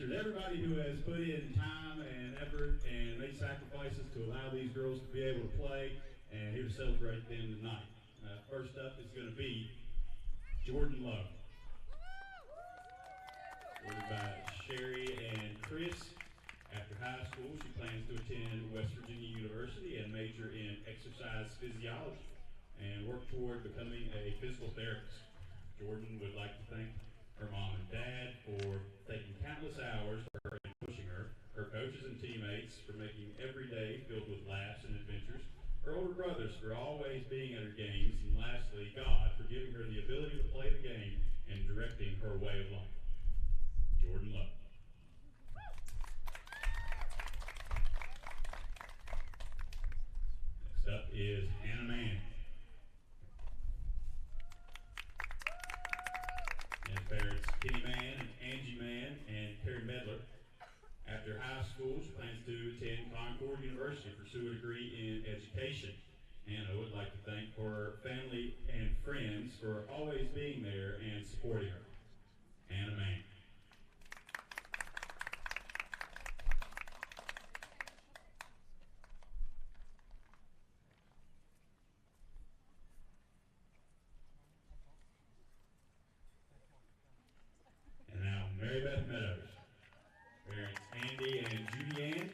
sisters, everybody who has put in time and effort and made sacrifices to allow these girls to be able to play, and here to celebrate them tonight. First up is going to be Jordan Lowe. Ordered by Sherry and Chris. After high school, she plans to attend West Virginia University and major in exercise physiology and work toward becoming a physical therapist. Jordan would like to thank her mom and dad for taking countless hours for her and pushing her coaches and teammates for making every day filled with laughs and adventures, her older brothers for always being at her games, and lastly, God for giving her the ability to play the game and directing her way of life. Jordan Lowe. Next up is Hannah Mann. And parents Kenny Mann and Angie Mann and Carrie Medler. After high school, she plans to attend Concord University to pursue a degree in education. Hannah would like to thank her family and friends for always being there and supporting her. Hannah Mann. And now Mary Beth Meadows. Parents Andy and Judy Ann.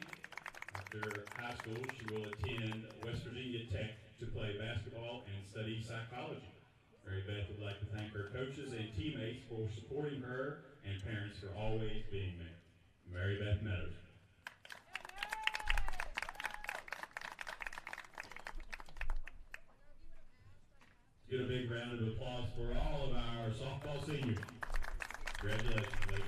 After high school, she will attend West Virginia Tech to play basketball and study psychology. Mary Beth would like to thank her coaches and teammates for supporting her and parents for always being there. Mary Beth Meadows. Let's get a big round of applause for all of our softball seniors. Congratulations, ladies.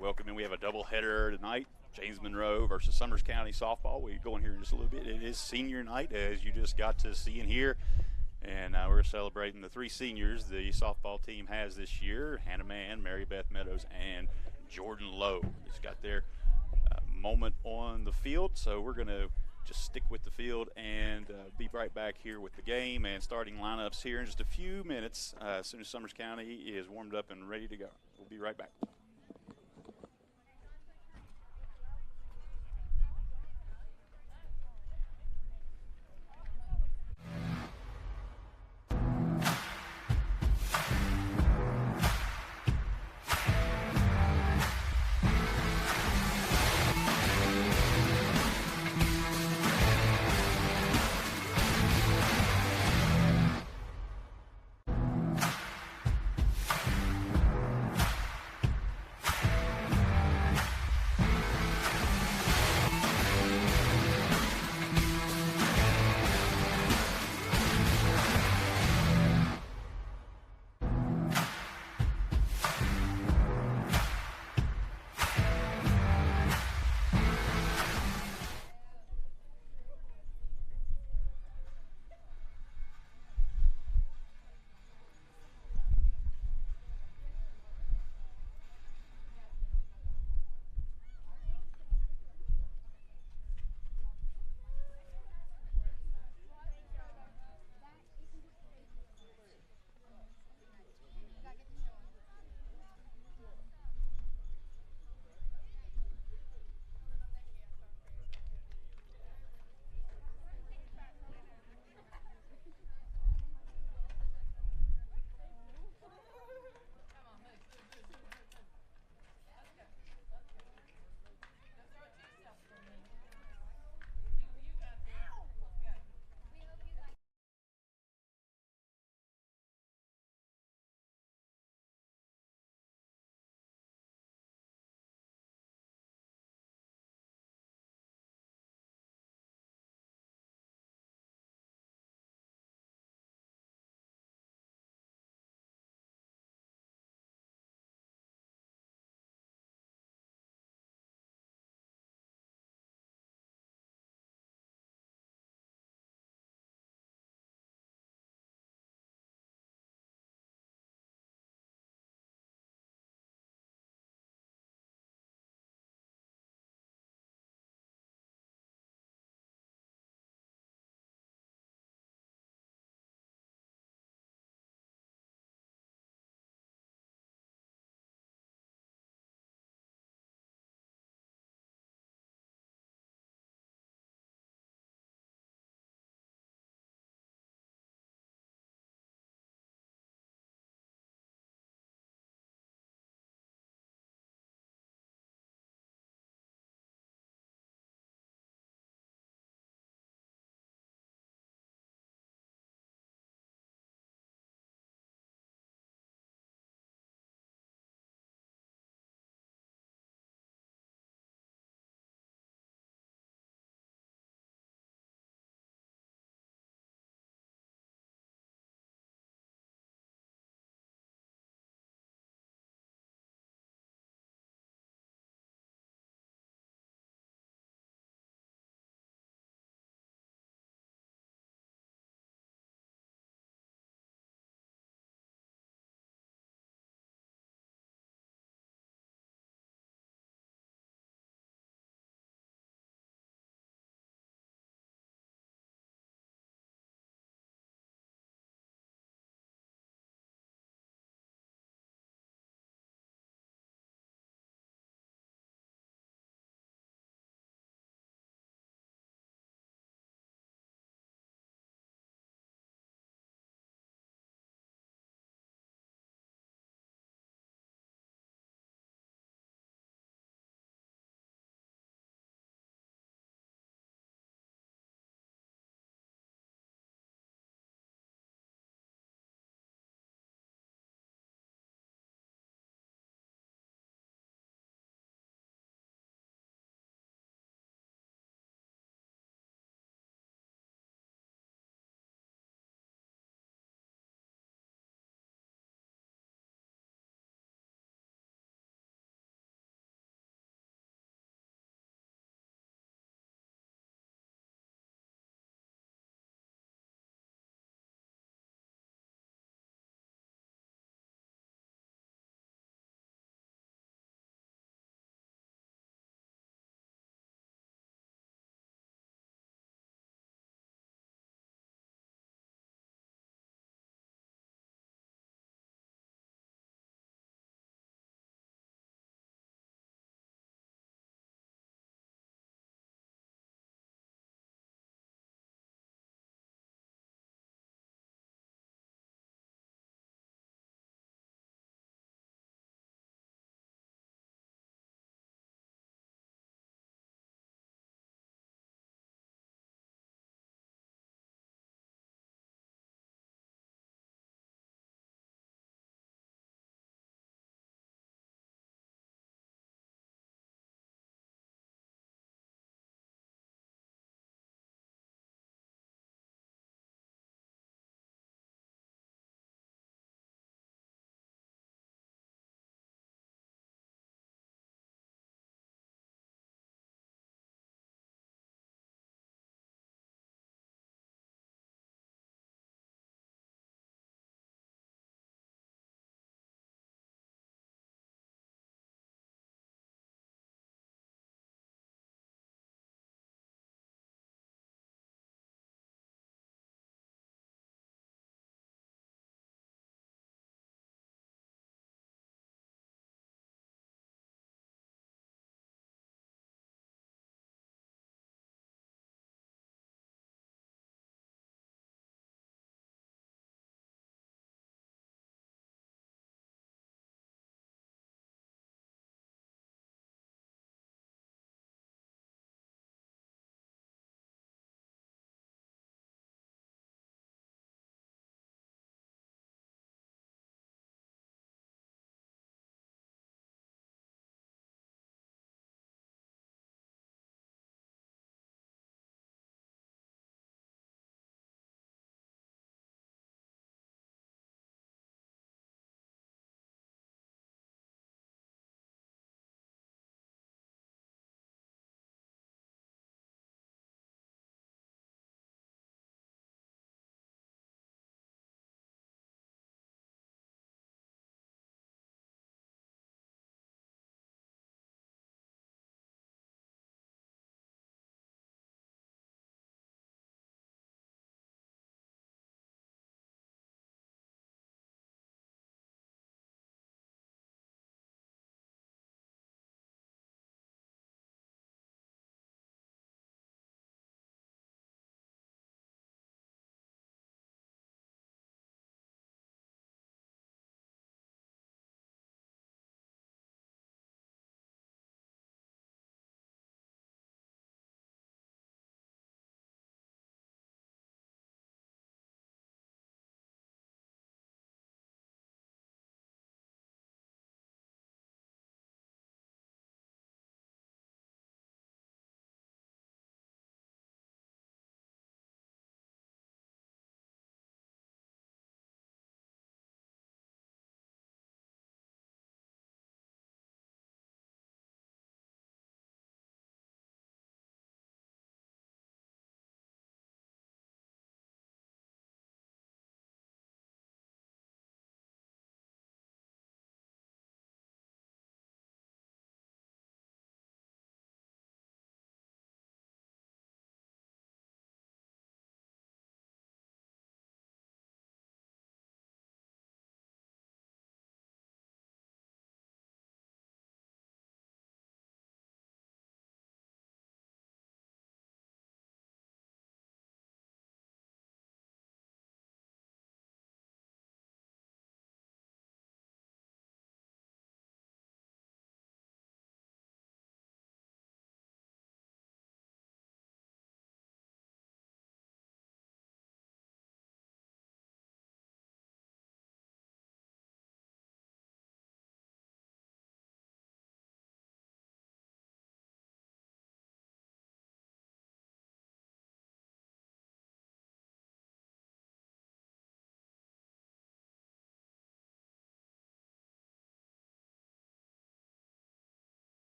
Welcome in. We have a doubleheader tonight. James Monroe versus Summers County softball. We go in here in just a little bit. It is senior night, as you just got to see and hear. And we're celebrating the three seniors the softball team has this year: Hannah Mann, Mary Beth Meadows, and Jordan Lowe. Just got their moment on the field, so we're going to just stick with the field and be right back here with the game and starting lineups here in just a few minutes as soon as Summers County is warmed up and ready to go. We'll be right back.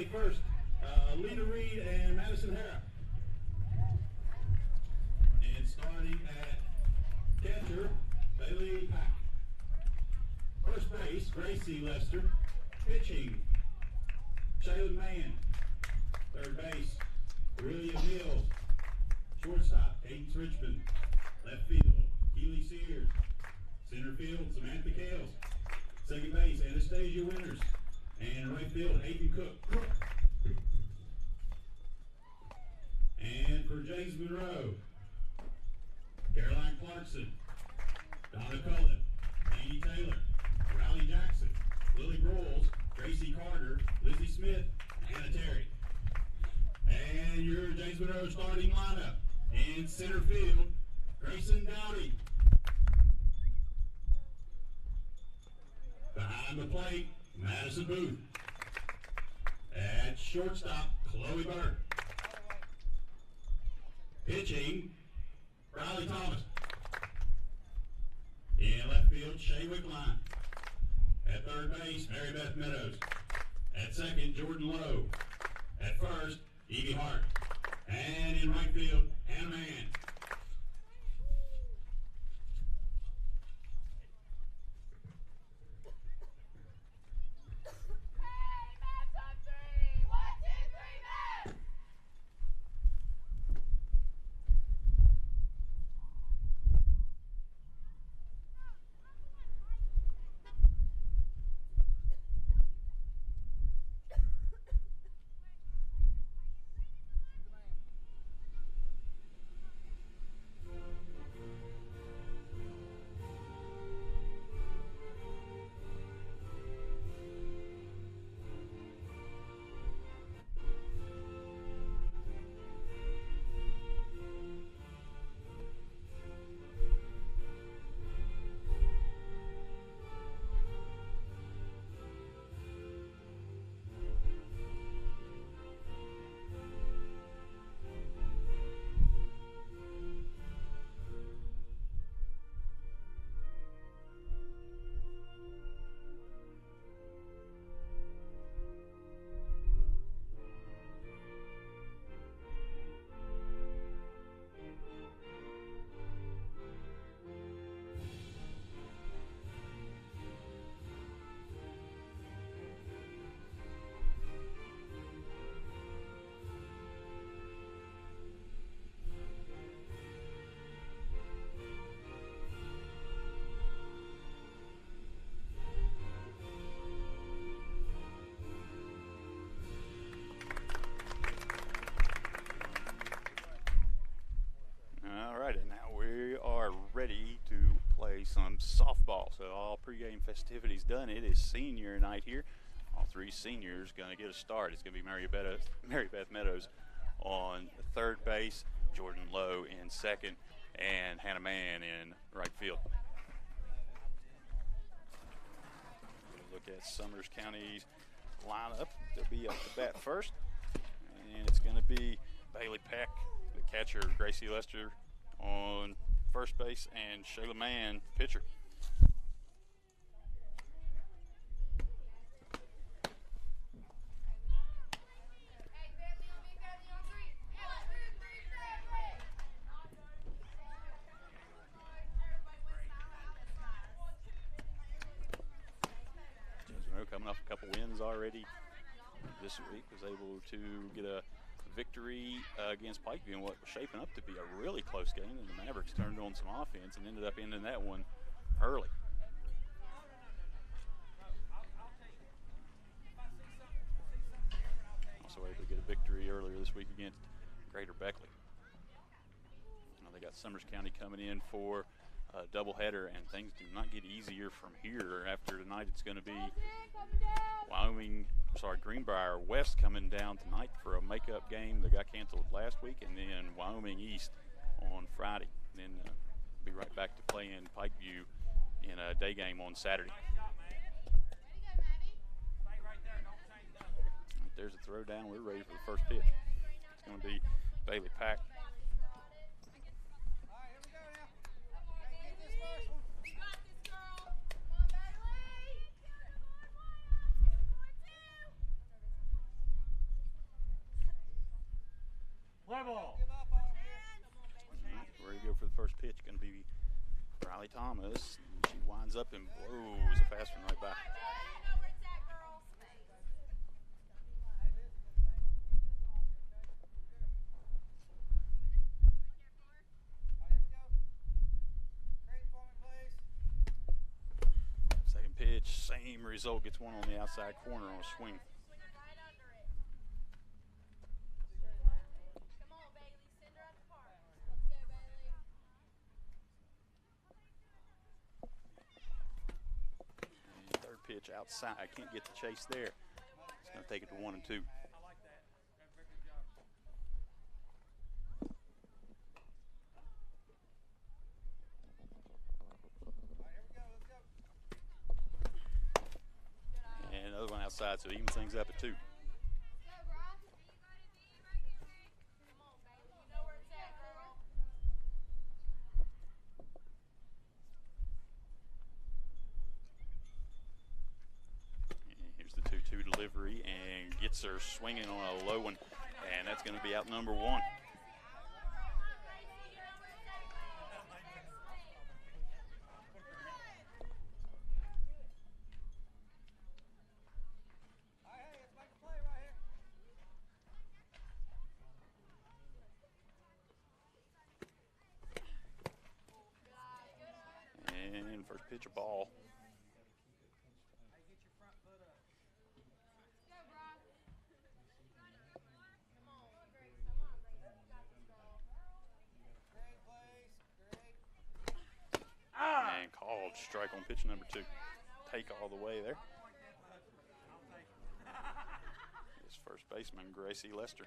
County first, Lena Reed and Madison Hara. And starting at catcher, Bailey Pack. First base, Gracie Lester. Pitching, Shaylin Mann. Third base, Aurelia Mills. Shortstop, Cadence Richmond. Left field, Keely Sears. Center field, Samantha Kales. Second base, Anastasia Winters. And right field, Hayden Cook. And for James Monroe, Caroline Clarkson, Donna Cullen, Amy Taylor, Riley Jackson, Lily Broyles, Gracie Carter, Lizzie Smith, Hannah Terry. And your James Monroe starting lineup. In center field, Grayson Dowdy. Behind the plate, Madison Booth. At shortstop, Chloe Burke. Pitching, Riley Thomas. In left field, Shay Wickline. At third base, Mary Beth Meadows. At second, Jordan Lowe. At first, Evie Hart. And in right field, Hannah Mann. Some softball. So all pregame festivities done. It is senior night here. All three seniors going to get a start. It's going to be Mary Beth Meadows on third base, Jordan Lowe in second, and Hannah Mann in right field. We'll look at Summers County's lineup. They'll be up to bat first, and it's going to be Bailey Peck, the catcher, Gracie Lester on first base, and Shayla Mann, pitcher. James Monroe coming off a couple wins already this week, was able to get a victory against Pikeview in what was shaping up to be a really close game, and the Mavericks turned on some offense and ended up ending that one early. Also able to get a victory earlier this week against Greater Beckley. Now they got Summers County coming in for a doubleheader, and things do not get easier from here. After tonight, it's going to be Greenbrier West coming down tonight for a makeup game that got canceled last week, and then Wyoming East on Friday. And then be right back to playing Pikeview in a day game on Saturday. There's a throw down. We're ready for the first pitch. It's going to be Bailey Pack. Play ball. Alright, ready to go for the first pitch. Going to be Riley Thomas. She winds up and blows a fast one right by. Second pitch, same result. Gets one on the outside corner on a swing. Pitch outside. I can't get the chase there. It's going to take it to 1-2. I like that. Very good job. And another one outside, so it evens things up at 2. Delivery and gets her swinging on a low one, and that's going to be out number 1. And first pitch, a ball. And called strike on pitch number 2. Take all the way there. It's first baseman Gracie Lester.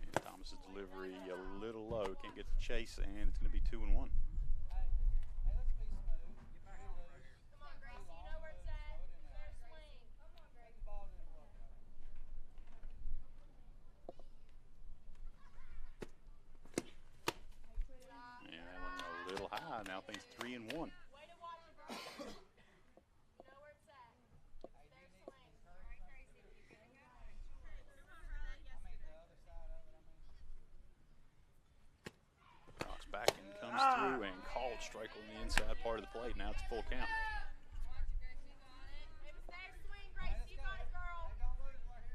And Thomas's delivery a little low. Can't get the chase, and it's going to be 2-1. Now things 3-1. Rocks back and comes through and called strike on the inside part of the plate. Now it's a full count.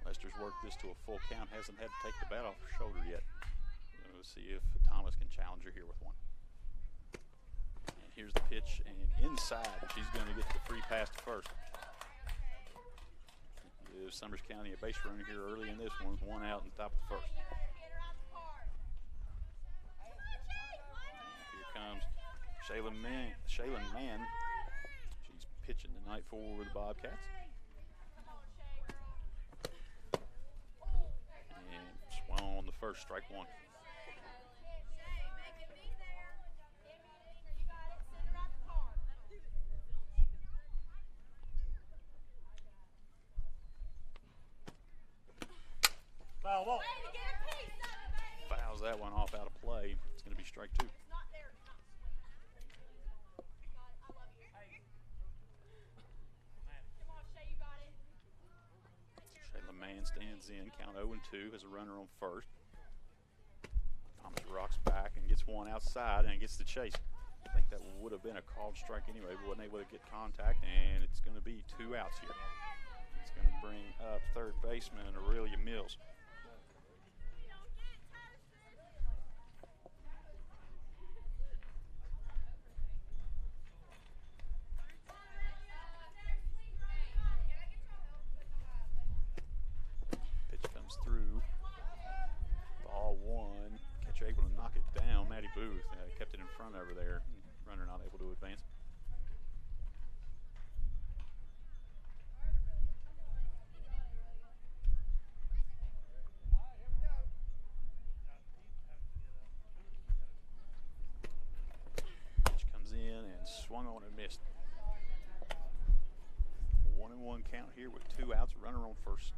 Lester's worked this to a full count. Hasn't had to take the bat off her shoulder yet. We'll see if Thomas can challenge her here with one. Here's the pitch, and inside, she's going to get the free pass to first. Gives Summers County a base runner here early in this one, with 1 out on top of the first. Here comes Shaylin Mann. She's pitching tonight for the Bobcats. And swung on the first, strike 1. Fouls that one off out of play. It's going to be strike 2. Shayla Mann stands in, count 0-2, has a runner on first. Thomas rocks back and gets one outside and gets the chase. I think that would have been a called strike anyway, but wasn't able to get contact, and it's going to be 2 outs here. It's going to bring up third baseman Aurelia Mills. Through. Ball 1. Catcher able to knock it down. Maddie Booth kept it in front of her there. Runner not able to advance. Pitch comes in and swung on and missed. 1-1 count here with 2 outs. Runner on first.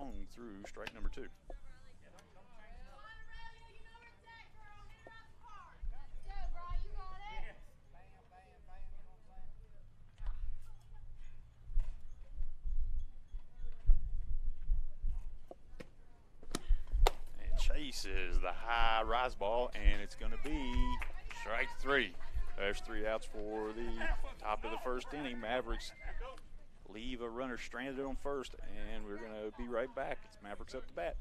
swung through strike number 2. And chases the high rise ball, and it's going to be strike 3. There's 3 outs for the top of the first inning. Mavericks leave a runner stranded on first, and we're going to be right back. It's Mavericks up to bat.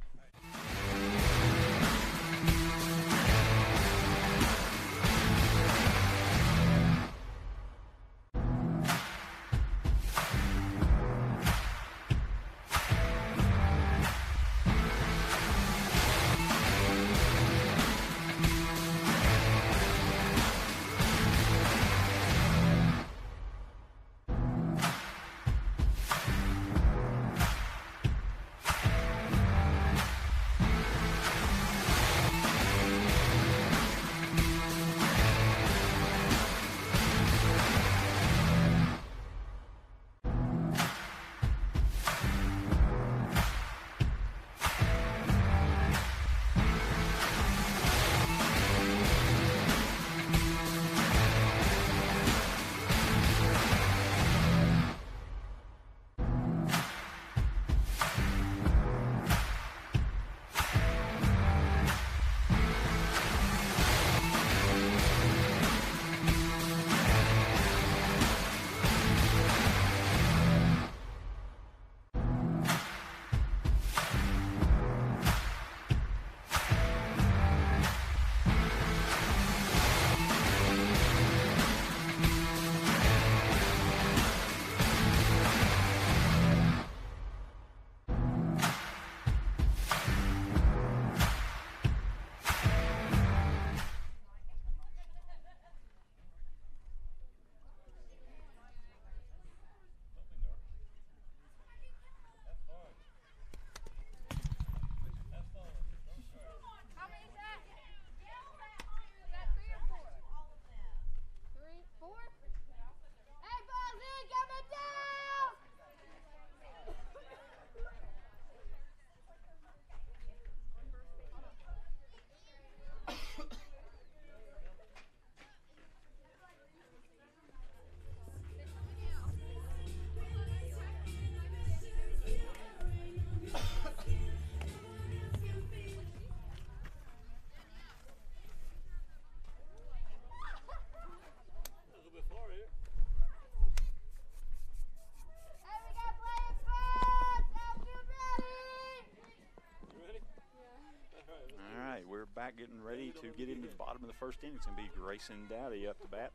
Back getting ready to get into the bottom of the first inning. It's going to be Grayson Dowdy up to bat.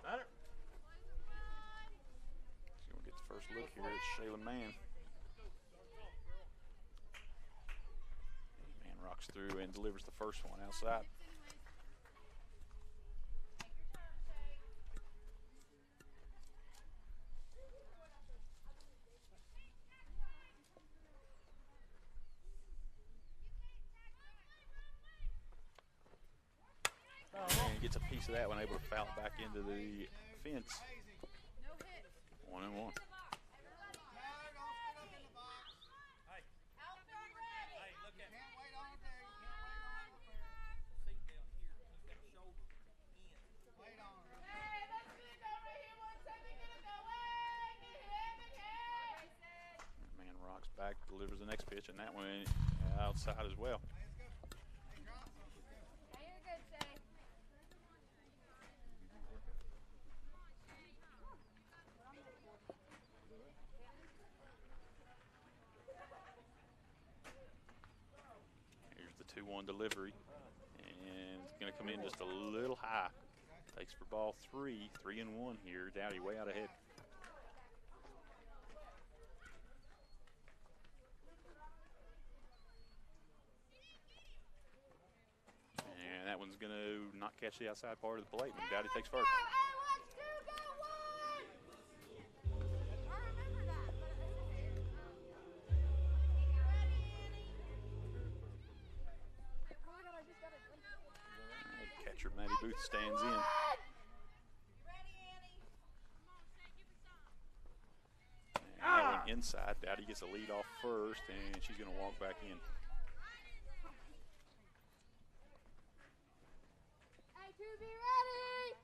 So we'll get the first look here at Shaylin Mann. Mann rocks through and delivers the first one outside. Gets a piece of that one, able to foul it back into the fence. 1-1. Man rocks back, delivers the next pitch, and that one outside as well. Here's the 2-1 delivery, and it's going to come in just a little high. Takes for ball 3, 3-1 here. Dowdy way out ahead. And that one's going to not catch the outside part of the plate, and Dowdy takes first. Catcher Maddie Booth stands in. And that one inside. Dowdy gets a lead off first, and she's going to walk back in. Be ready.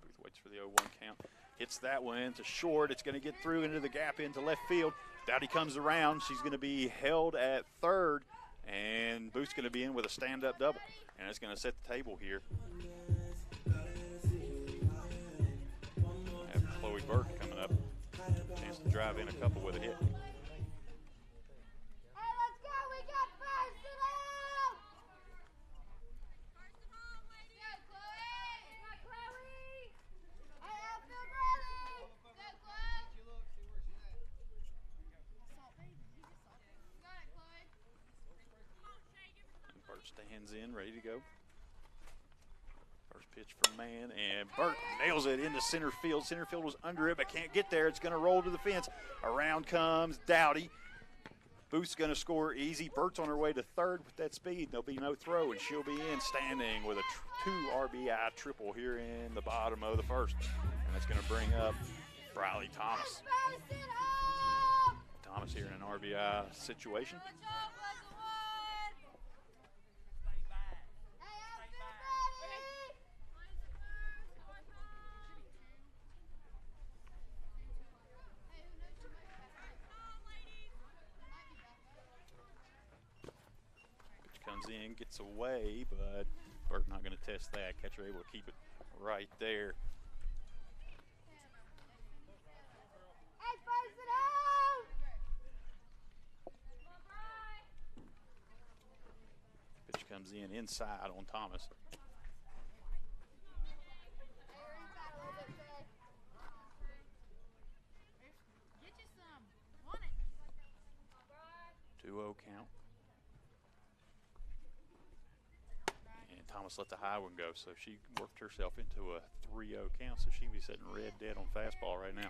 Booth waits for the 0-1 count. Hits that one to short. It's going to get through into the gap into left field. Dowdy comes around. She's going to be held at third, and Booth's going to be in with a stand-up double, and it's going to set the table here. Have Chloe Burke coming up. Chance to drive in a couple with a hit. Stands in, ready to go. First pitch from Mann, and Burt nails it into center field. Center field was under it, but can't get there. It's going to roll to the fence. Around comes Dowdy. Booth's going to score easy. Burt's on her way to third with that speed. There'll be no throw, and she'll be in standing with a 2 RBI triple here in the bottom of the first. And that's going to bring up Briley Thomas. Thomas here in an RBI situation. In, gets away, but Burt not going to test that. Catcher able to keep it right there. Pitch comes in inside on Thomas. Get you some. Want it. 2-0 count. Thomas let the high one go, so she worked herself into a 3-0 count, so she'll be sitting red dead on fastball right now.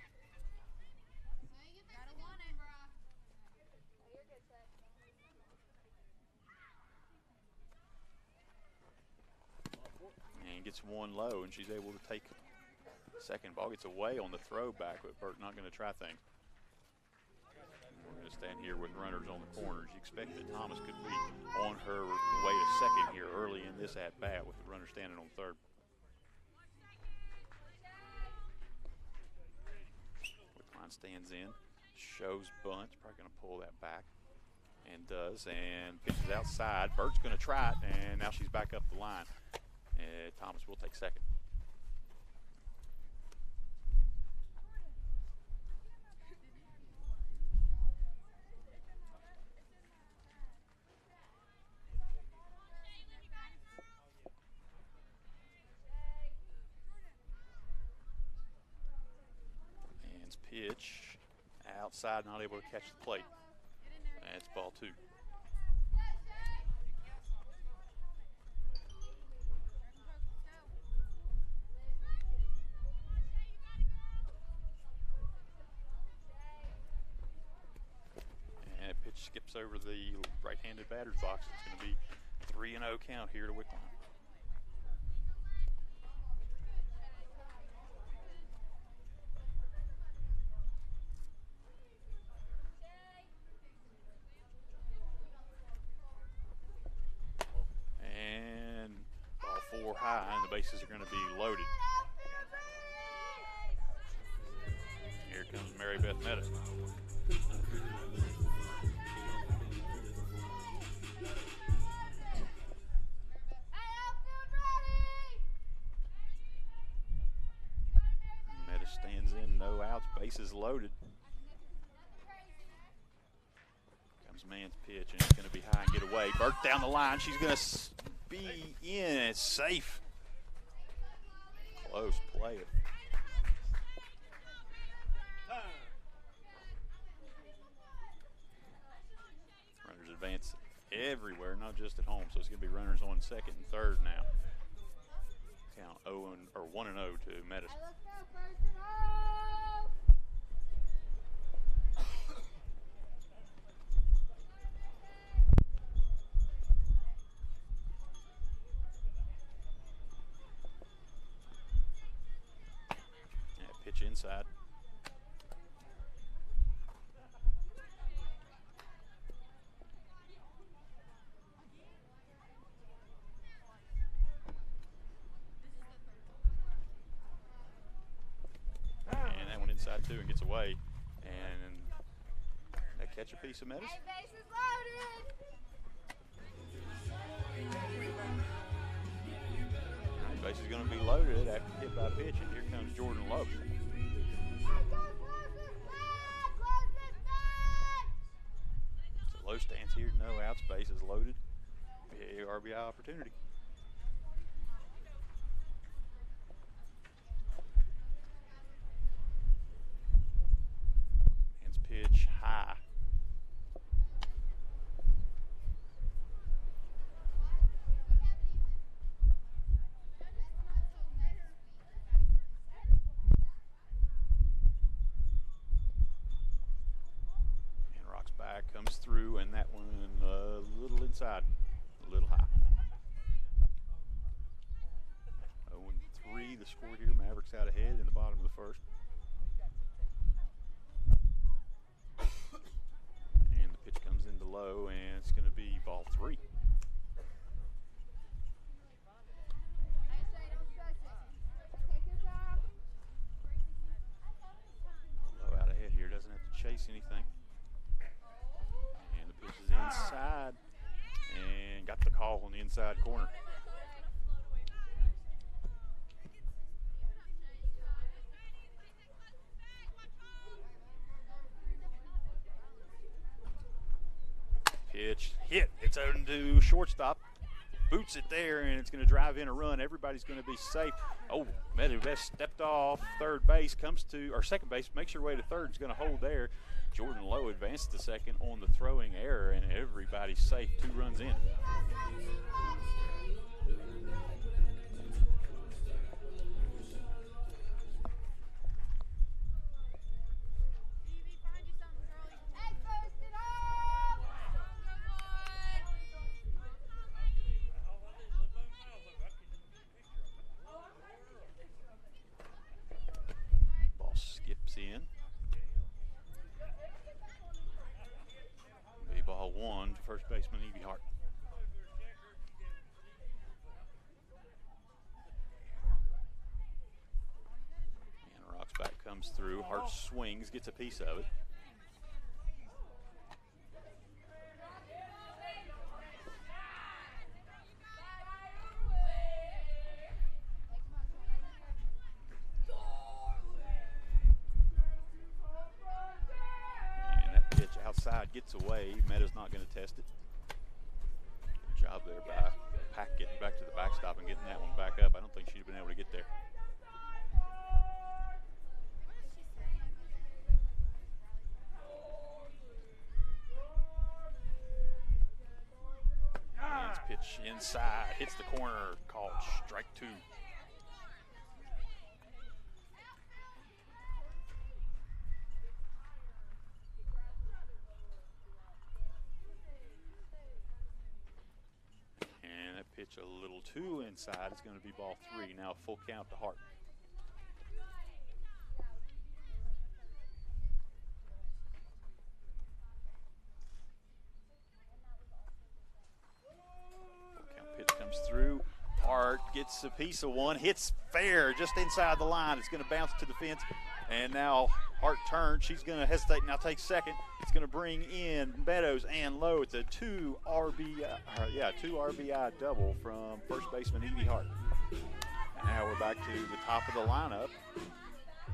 And gets one low, and she's able to take second. Ball gets away on the throwback, but Burt not going to try things. We're going to stand here with runners on the corners. You expect that Thomas could be on her way to second here early in this at-bat with the runner standing on third. Wickline stands in, shows bunt, probably going to pull that back, and does, and pitches outside. Burt's going to try it, and now she's back up the line. Thomas will take second. Pitch outside, not able to catch the plate. That's ball 2. And pitch skips over the right-handed batter's box. It's going to be 3-0 count here to Wickline. High, and the bases are going to be loaded. Here comes Mary Beth Meta. Meta stands in, no outs, bases loaded. Comes Mann's pitch, and it's going to be high and get away. Burt down the line. She's going to be in. It's safe. Close play. Runners advance everywhere, not just at home. So it's going to be runners on second and third now. Count 1-0 to Medicine. inside. And that one inside too and gets away. And that catch a piece of medicine. Hey, bases loaded. Base is going to be loaded after hit by pitch, and here comes Jordan Lowe. Hey, go close this bag. Close this bag. So Lowe stands here, no outs, base is loaded. Big RBI opportunity. Hands pitch high. Comes through, and that one a little inside, a little high. 0-3 the score here. Mavericks out ahead in the bottom of the first. And the pitch comes into low, and it's going to be ball 3. I say don't stress it. Take your time. Low out ahead here, doesn't have to chase anything. Pitch is inside and got the call on the inside corner. Pitch hit. It's into shortstop. Boots it there, and it's going to drive in a run. Everybody's going to be safe. Oh, Meduvest stepped off third base, comes to, or second base, makes her way to third. Is going to hold there. Jordan Lowe advanced to second on the throwing error, and everybody's safe. 2 runs in. Hey, first it up. Ball skips in. Ball 1 to first baseman Evie Hart. And Roxback comes through. Hart swings, gets a piece of it. Outside gets away. Meta's not going to test it. Good job there by Pack getting back to the backstop and getting that one back up. I don't think she'd have been able to get there. Hands pitch inside, hits the corner, called strike 2. Pitch a little too inside. It's going to be ball 3. Now full count to Hart. Full count pitch comes through. Hart gets a piece of one. Hits fair just inside the line. It's going to bounce to the fence. And now Hart turns. She's going to hesitate. Now take second. It's going to bring in Meadows and Lowe. It's a 2 RBI double from first baseman Evie Hart. And now we're back to the top of the lineup.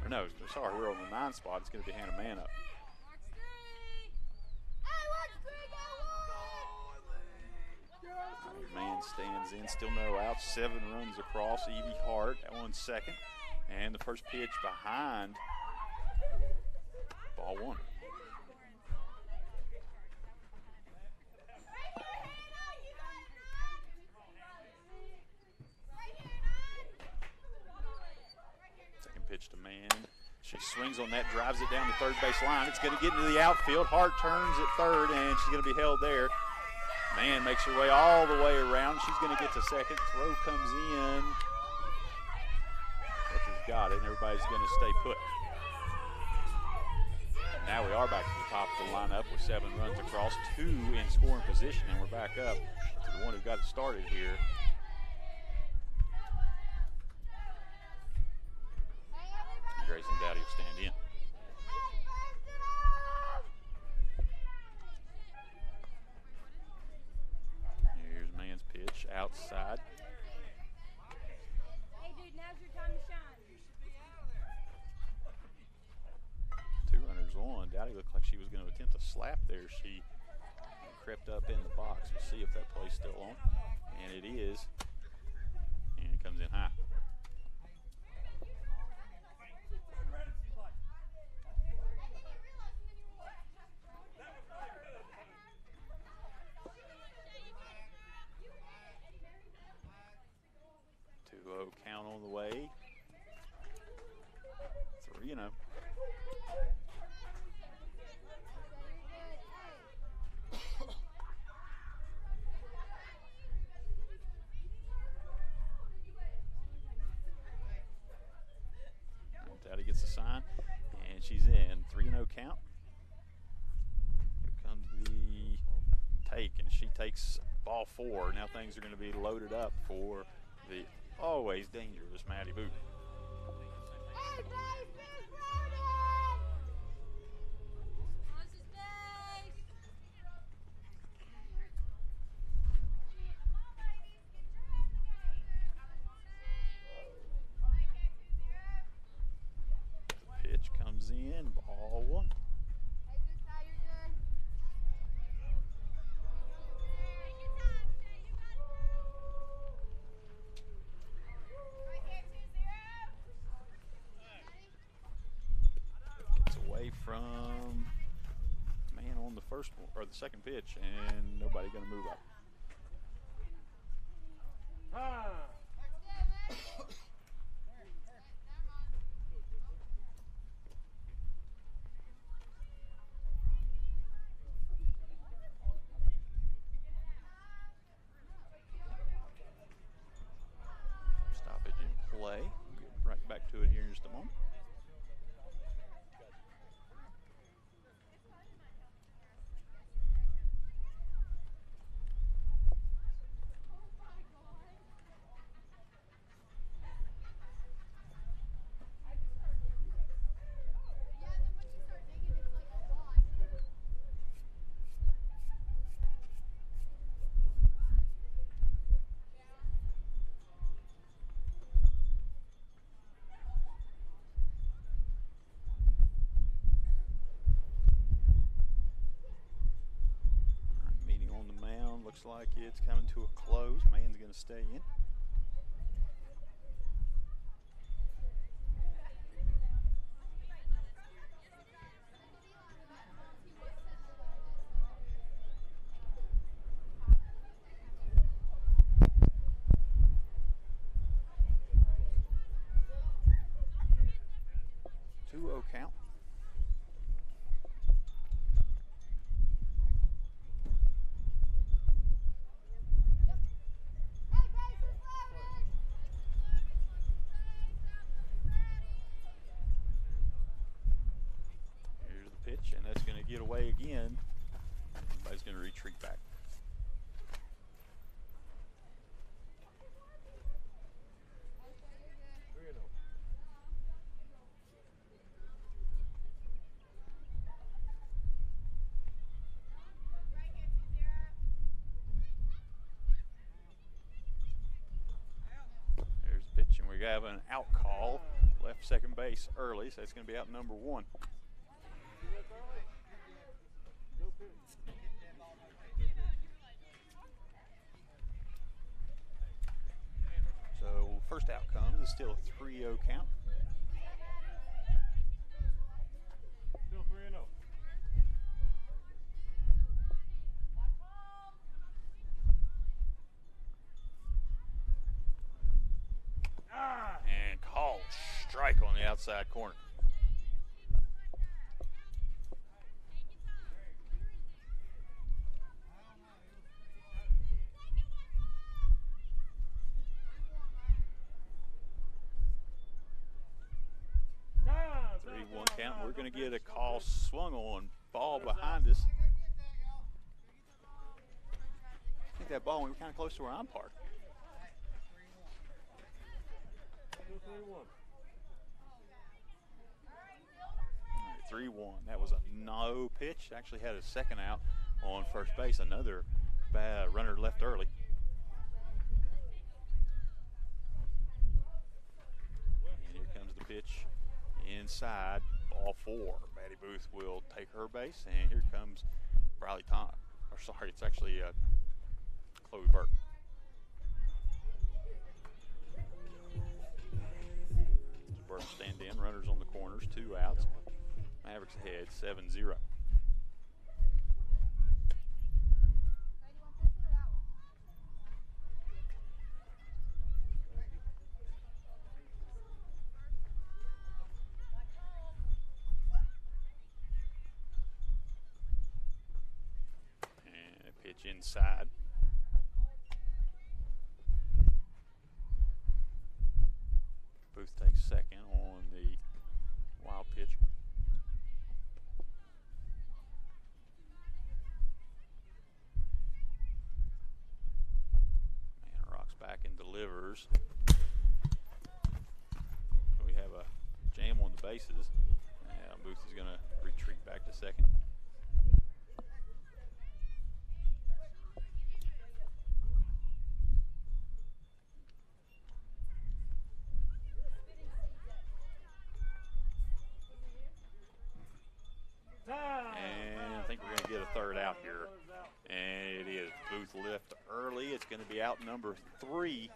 Or no, sorry, we're on the 9 spot. It's going to be Hannah Mann up. Man stands in, still no out. 7 runs across. Evie Hart on second. And the first pitch behind. Ball 1. Second pitch to Mann. She swings on that, drives it down the third base line. It's going to get into the outfield. Hart turns at third, and she's going to be held there. Mann makes her way all the way around. She's going to get to second. Throw comes in. Catcher's got it, and everybody's going to stay put. now we are back to the top of the lineup with 7 runs across, 2 in scoring position, and we're back up to the one who got it started here. Grayson Dowdy will stand in. Here's man's pitch outside. Hey, dude, now's your time to shine. 2 runners on. Dowdy looked like she was going to attempt a slap there. She crept up in the box. We'll see if that play's still on. And it is. And it comes in high. Count on the way. 3-0. Dowdy gets a sign, and she's in. 3-0 count. Here comes the take, and she takes ball 4. Now things are going to be loaded up for the always dangerous Maddie Boot. Hey, base is loaded! This is base! Come on, ladies, get your head in the game. Pitch comes in, ball 1. Hey, just how you're doing. Gets away from man on the first or the second pitch, and nobody going to move up. Stoppage in play. Get right back to it here in just a moment. Looks like it's coming to a close. Man's going to stay in. Count. Here's the pitch, and that's going to get away again. Everybody's going to retreat back. We have an out call, left second base early, so it's going to be out number 1. So first out comes, it's still a 3-0 count. Still 3-0. And call strike on the outside corner. count. We're going to get a call swung on ball behind us. I think that ball went kind of close to where I'm parked. 3-1. That was a no pitch. Actually had a second out on first base. Another bad runner left early. And here comes the pitch inside, ball 4. Maddie Booth will take her base, and here comes Briley Tom. Or sorry, it's actually Chloe Burke. Burke stand in, runners on the corners, 2 outs. Mavericks ahead 7-0. And a pitch inside. Booth takes second on the wild pitch. Man rocks back and delivers. We have a jam on the bases. Booth is going to retreat back to second. And I think we're going to get a third out here. And it is. Booth left early. It's going to be out number 3.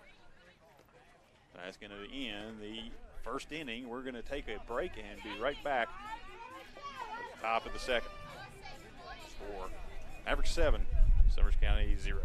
That's going to end the first inning. We're going to take a break and be right back at the top of the second. Score Mavericks 7, Summers County 0.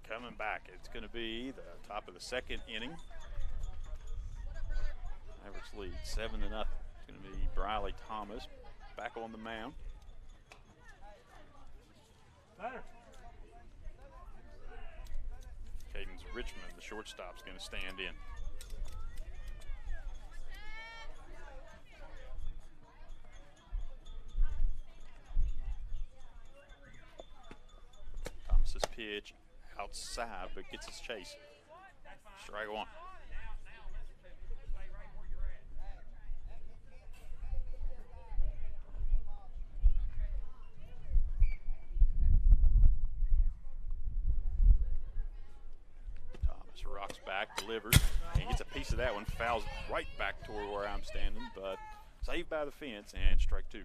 Coming back, it's going to be the top of the second inning. Mavericks lead 7-0. It's going to be Briley Thomas back on the mound. Cadence Richmond, the shortstop, is going to stand in. Thomas's pitch outside, but gets his chase. Strike 1. Thomas rocks back, delivers, and gets a piece of that one. Fouls right back toward where I'm standing, but saved by the fence, and strike 2.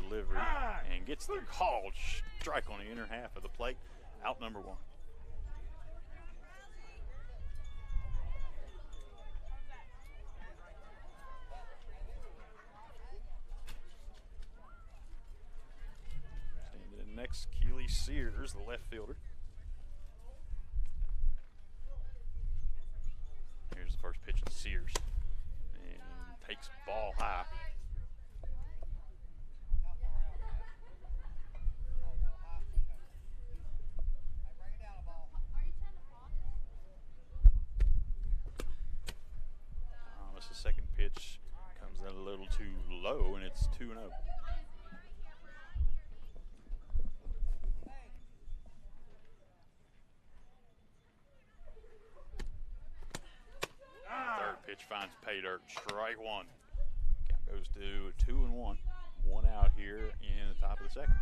delivery and gets the called strike on the inner half of the plate. Out number 1. Standing in next, Keely Sears, the left fielder. Here's the first pitch of Sears. And takes ball high. Thomas' second pitch comes in a little too low, and it's 2-0. Third pitch finds pay dirt. Strike 1. Count goes to 2-1. 1 out here in the top of the second.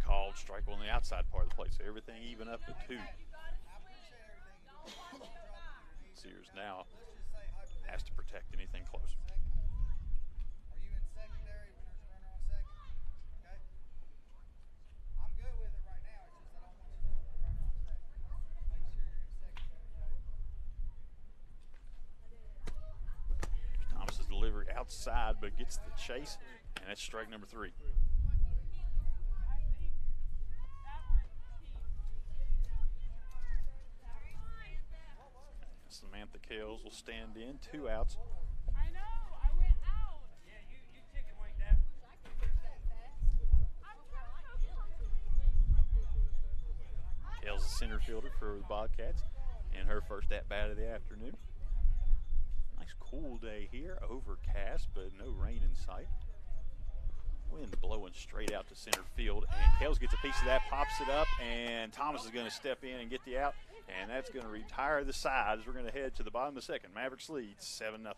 Called strike on the outside part of the plate, so everything even up to 2. Sears now has to protect anything close. Thomas's delivery outside, but gets the chase, and that's strike number 3. Samantha Kales will stand in, 2 outs. I know, I went out. Yeah, you chicken wing that. Kales, the center fielder for the Bobcats, in her first at-bat of the afternoon. Nice cool day here, overcast, but no rain in sight. Wind blowing straight out to center field, and Kales gets a piece of that, pops it up, and Thomas is going to step in and get the out, and that's going to retire the side as we're going to head to the bottom of the second. Mavericks lead 7-0.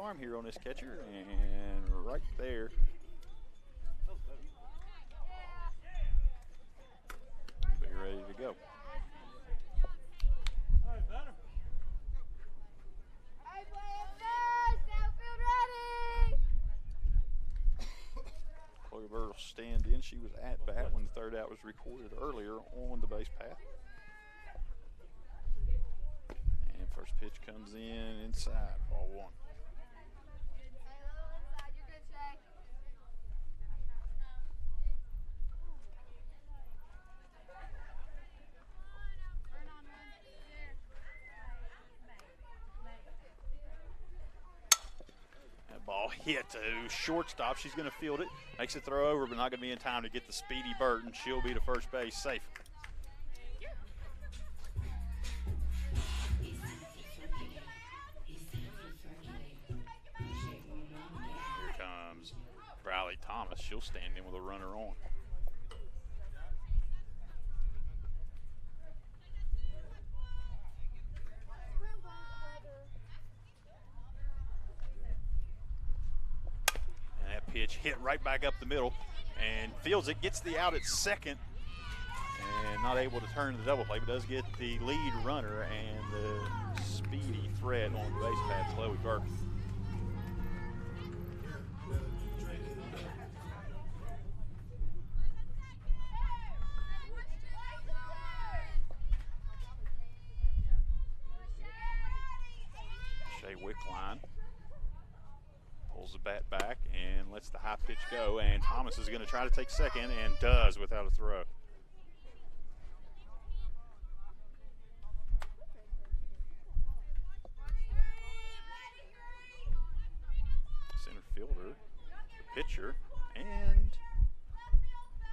Arm here on this catcher, and right there be ready to go. All right, better. Hey, players, outfield ready! Chloe Bird will stand in. She was at bat when the third out was recorded earlier on the base path. And first pitch comes in inside, ball one. Hey, a little inside. You're good, Shay. Turn on one. There. That ball hit to shortstop. She's going to field it. Makes a throw over, but not going to be in time to get the speedy Burton. She'll be to first base safe. Here comes Briley Thomas. She'll stand in with a runner on. And that pitch hit right back up the middle and fields it, gets the out at second, and not able to turn the double play, but does get the lead runner and the speedy threat on the base path, Chloe Burke. Shay Wickline pulls the bat back and lets the high pitch go, and Thomas is going to try to take second and does without a throw. Center fielder, the pitcher, and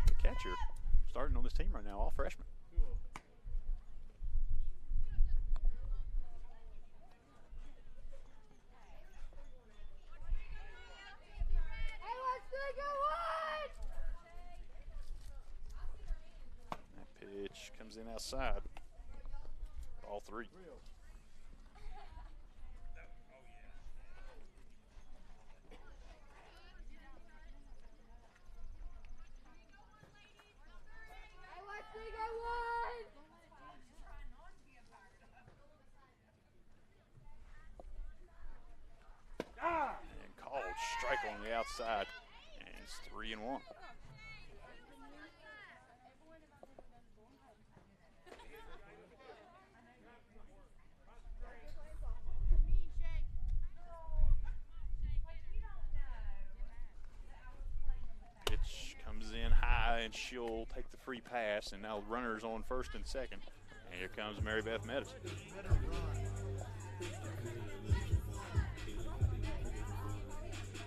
the catcher starting on this team right now, all freshmen. Hey, let's take it one. That pitch comes in outside. All three. Hey, let's take it one. And called strike on the outside. And it's 3-1. Pitch comes in high, and she'll take the free pass. And now runners on first and second. And here comes Mary Beth Meadows.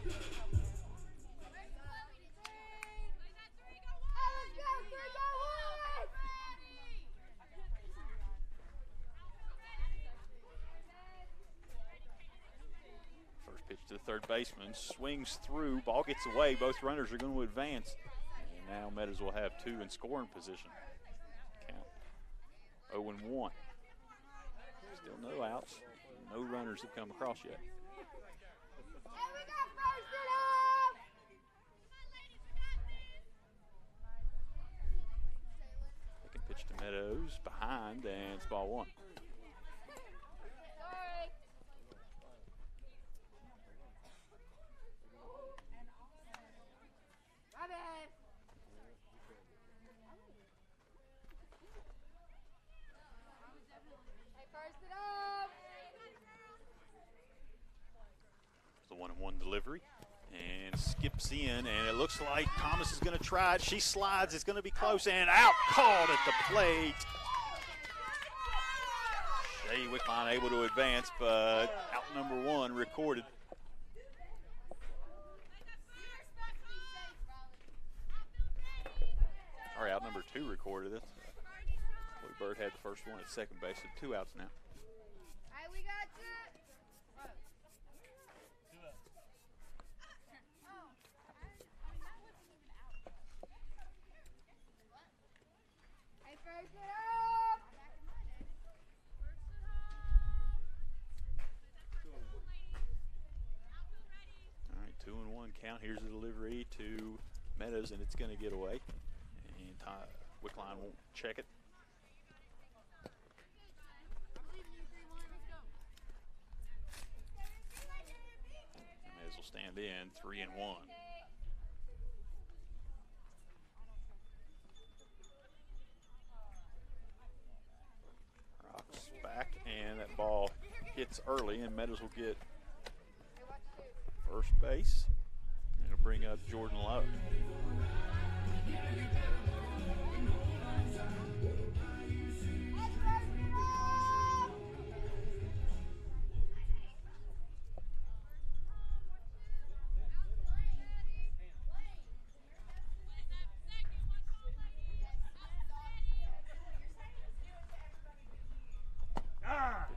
Hey, let's go, 3-1. First pitch to the third baseman, swings through, ball gets away, both runners are going to advance. And now Meadows will have two in scoring position. Count 0-1. Still no outs, no runners have come across yet. Hey, we got first and up. Second pitch to Meadows, behind, and it's ball one. Sorry. My bad. Hey, first and up. The 1-1 delivery, and skips in, and it looks like Thomas is going to try it. She slides, it's going to be close, and out, called at the plate. Shay Wickline able to advance, but out number one recorded. Sorry, out number two recorded it. Chloe Bird had the first one at second base, so 2 outs now. Hey, we got you. Hey, first and up. All right, 2-1 count. Here's the delivery to Meadows, and it's going to get away. And Wickline won't check it. And Meadows will stand in, 3-1. hits early, and Meadows will get first base. It'll bring up Jordan Lowe.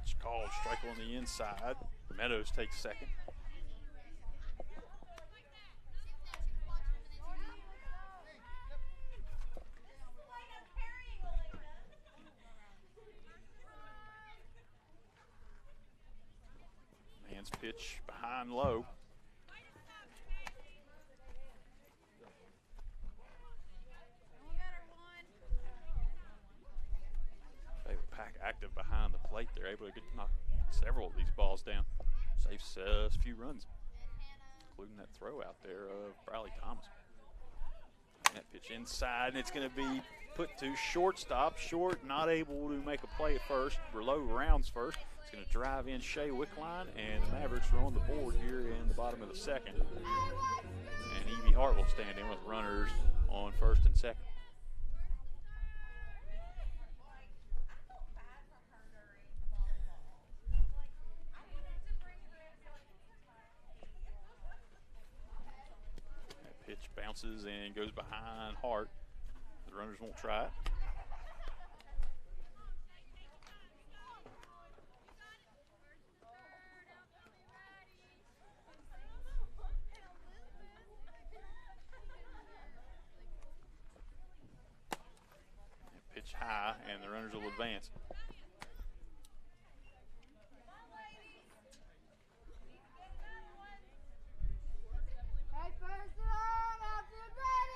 Pitch called, strike on the inside. Meadows takes second. Man's pitch behind Lowe. They would pack active behind the plate. They're able to knock several of these balls down. Saves a few runs, including that throw out there of Bradley Thomas. And that pitch inside, and it's going to be put to shortstop. Short, not able to make a play at first. Lowe rounds first. It's going to drive in Shea Wickline, and the Mavericks are on the board here in the bottom of the second. And Evie Hart will stand in with runners on first and second. That pitch bounces and goes behind Hart. The runners won't try it. Pitch high, and the runners will advance. Hey, first run, out to ready.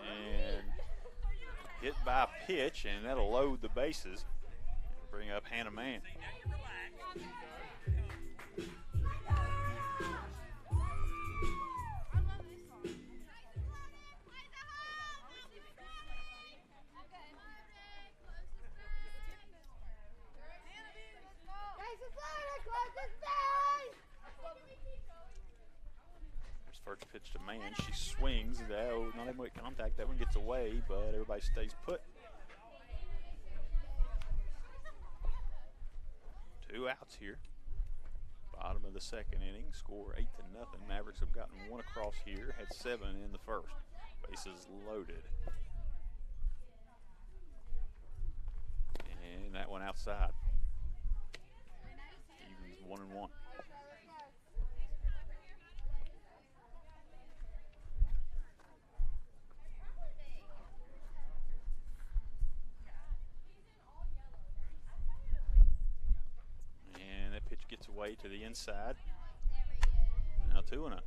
And hit by pitch, and that'll load the bases. Bring up Hannah Mann. First pitch to Mann. She swings. Though not able to make contact. That one gets away, but everybody stays put. 2 outs here. Bottom of the second inning. Score 8-0. Mavericks have gotten one across here. Had 7 in the first. Bases loaded. And that one outside. Evens 1-1. Pitch gets away to the inside. Now 2-0.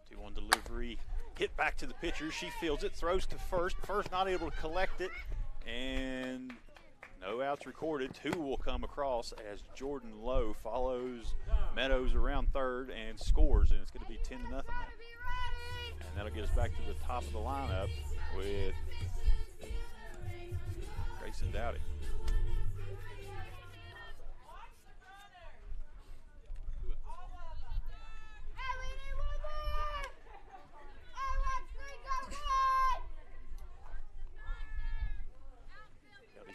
Two-one delivery. Hit back to the pitcher. She fields it, throws to first. First not able to collect it, and no outs recorded. 2 will come across as Jordan Lowe follows Meadows around third and scores, and it's going to be 10-0 now. And that'll get us back to the top of the lineup with Grayson Dowdy.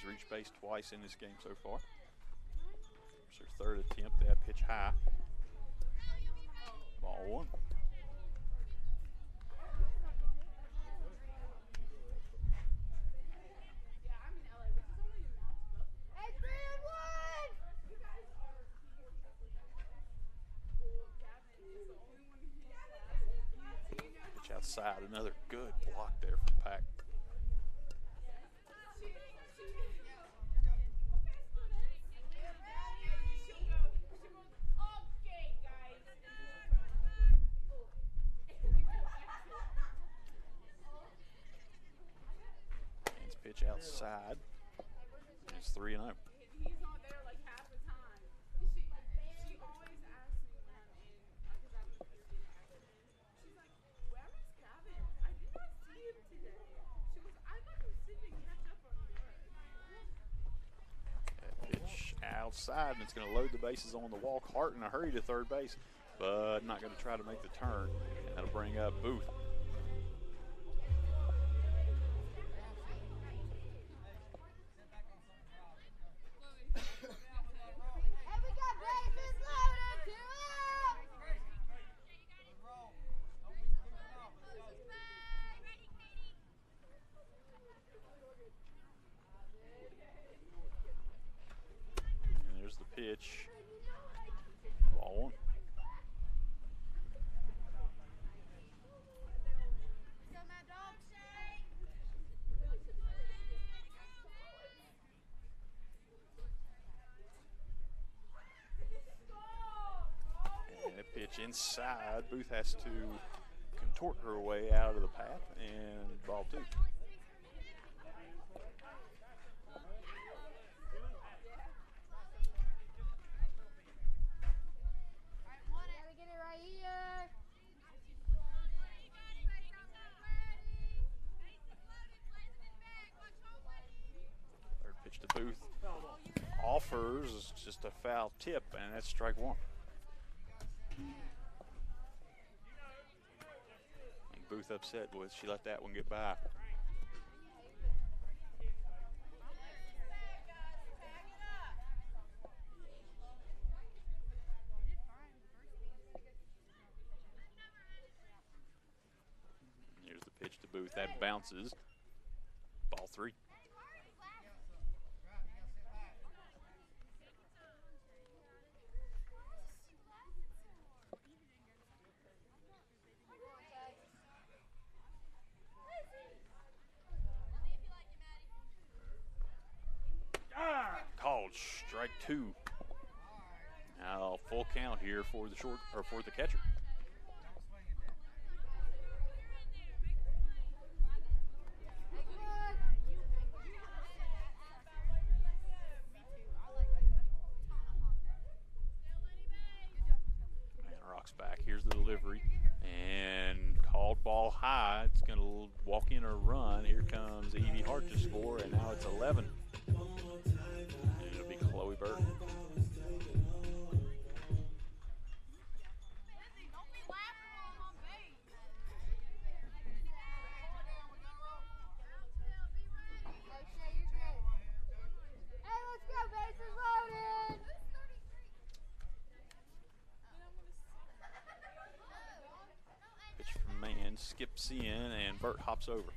Reached base twice in this game so far. It's their third attempt. That pitch high. Ball 1. Pitch outside. Another good block there from Pack. outside. It's 3-0. He's not there like half the time. She always asks me when I'm in, because I'm getting accident. She's like, where is Gavin? I did not see him today. She goes, I thought he was sitting to catch up on work. That pitch outside, and it's going to load the bases on the walk. Hart in a hurry to third base, but not going to try to make the turn. That'll bring up Booth. And we got bases loaded. 2 out. And there's the pitch. Ball one. Go, Mad Dog. And a pitch inside. Booth has to contort her way out of the path, and ball two. Gotta get it right here. Third pitch to Booth. Offers is just a foul tip, and that's strike one. And Booth upset with she let that one get by. Here's the pitch to Booth. That bounces. Ball three. Called strike two. Now full count here for the short or for the catcher. Man rocks back. Here's the delivery. And called ball high. It's going to walk in a run. Here comes Evie Hart to score, and now it's 11. And it'll be Chloe Burke. Hey, let's go, bases loaded. Pitch from Mann, skips in, and Burt hops over.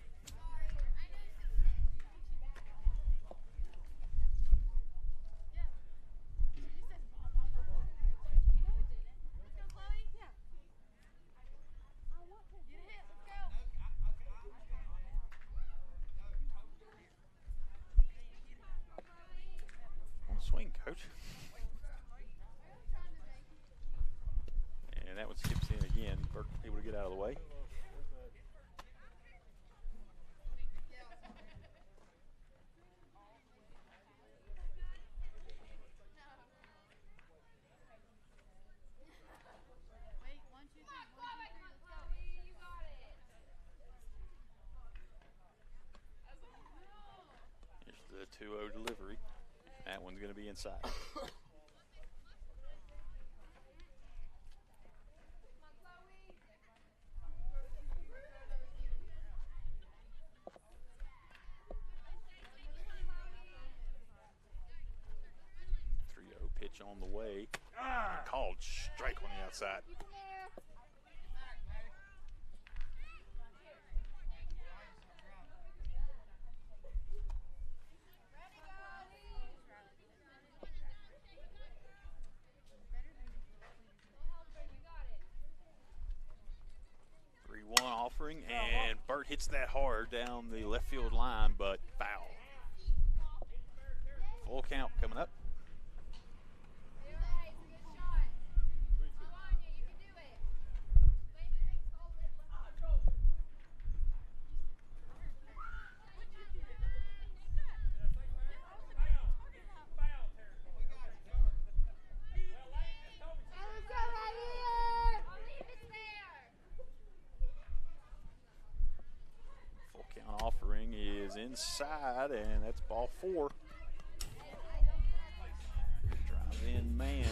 Swing, coach. And that one skips in again. Burt able to get out of the way. Here's the 2-0 delivery. That one's going to be inside. Pitch on the way. Called strike on the outside. Offering, and Burt hits that hard down the left field line, but foul. Full count coming up. throwing is inside, and that's ball 4. Drive in man.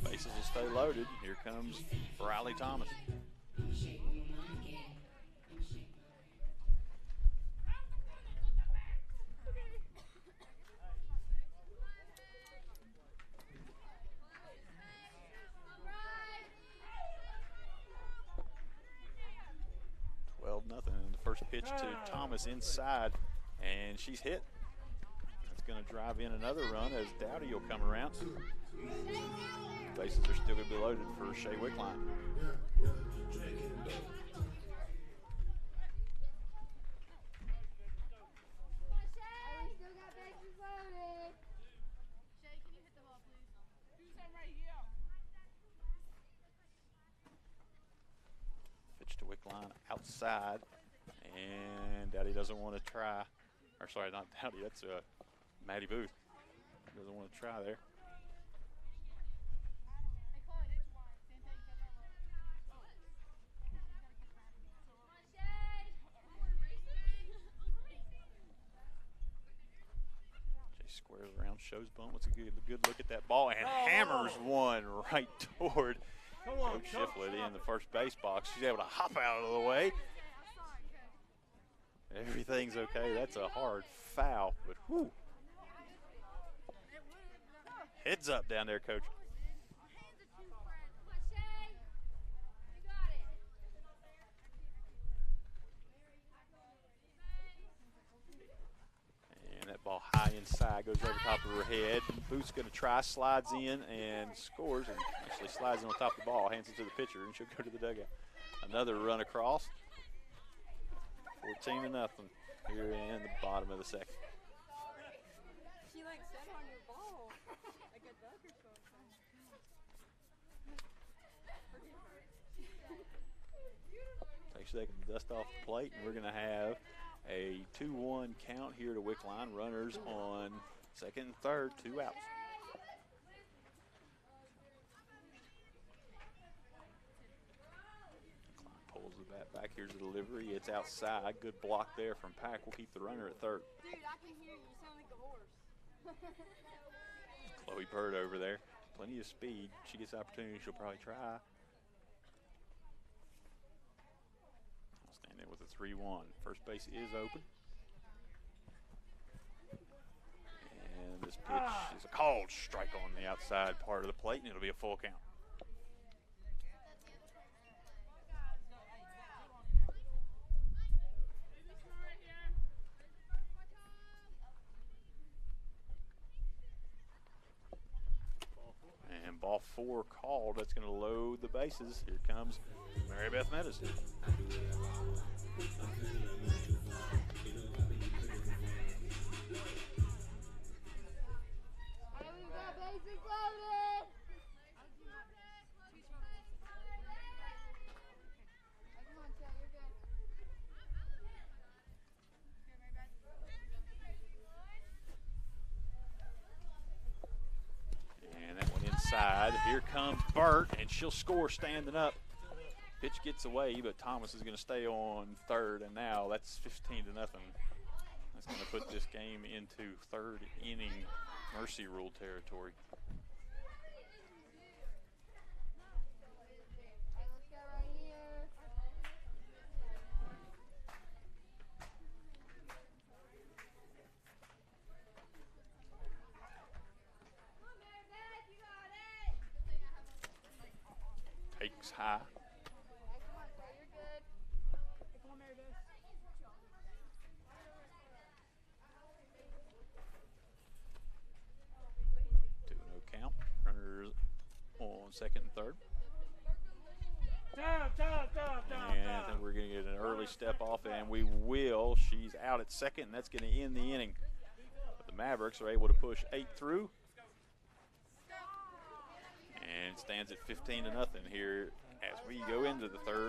Bases will stay loaded. Here comes Riley Thomas. Nothing. And the first pitch to Thomas inside, and she's hit. That's going to drive in another run as Dowdy will come around. Bases are still going to be loaded for Shea Wickline. Pitch to Wickline outside, and Dowdy doesn't want to try. Or sorry, not Dowdy, that's Maddie Booth. Doesn't want to try there. Squares around, shows bunt. What's a good look at that ball, and hammers one right toward Coach Shiflett in the first base box. She's able to hop out of the way. Everything's okay. That's a hard foul, but whew. Heads up down there, Coach. Ball high inside, goes over top of her head. Booth's going to try, slides in and scores, and actually slides in on top of the ball, hands it to the pitcher, and she'll go to the dugout. Another run across. 14-0 here in the bottom of the second. She like set on your ball like a duck or something. Takes a second to dust off the plate, and we're going to have a 2-1 count here to Wickline. Runners on second and third, 2 outs. Wickline pulls the bat back. Here's the delivery. It's outside. Good block there from Pack. We'll keep the runner at third. Dude, I can hear you. You sound like a horse. Chloe Bird over there. Plenty of speed. She gets the opportunity. She'll probably try. With a 3-1. First base is open. And this pitch is a called strike on the outside part of the plate, and it'll be a full count. And ball 4 called. That's going to load the bases. Here comes Mary Beth Meadows. And that one inside. Here comes Burt, and she'll score standing up. Pitch gets away, but Thomas is going to stay on third, and now that's 15-0. That's going to put this game into third inning mercy rule territory. Takes high. Second and third. And I think we're going to get an early step off, and we will. She's out at second, and that's going to end the inning. But the Mavericks are able to push 8 through. And it stands at 15-0 here as we go into the third.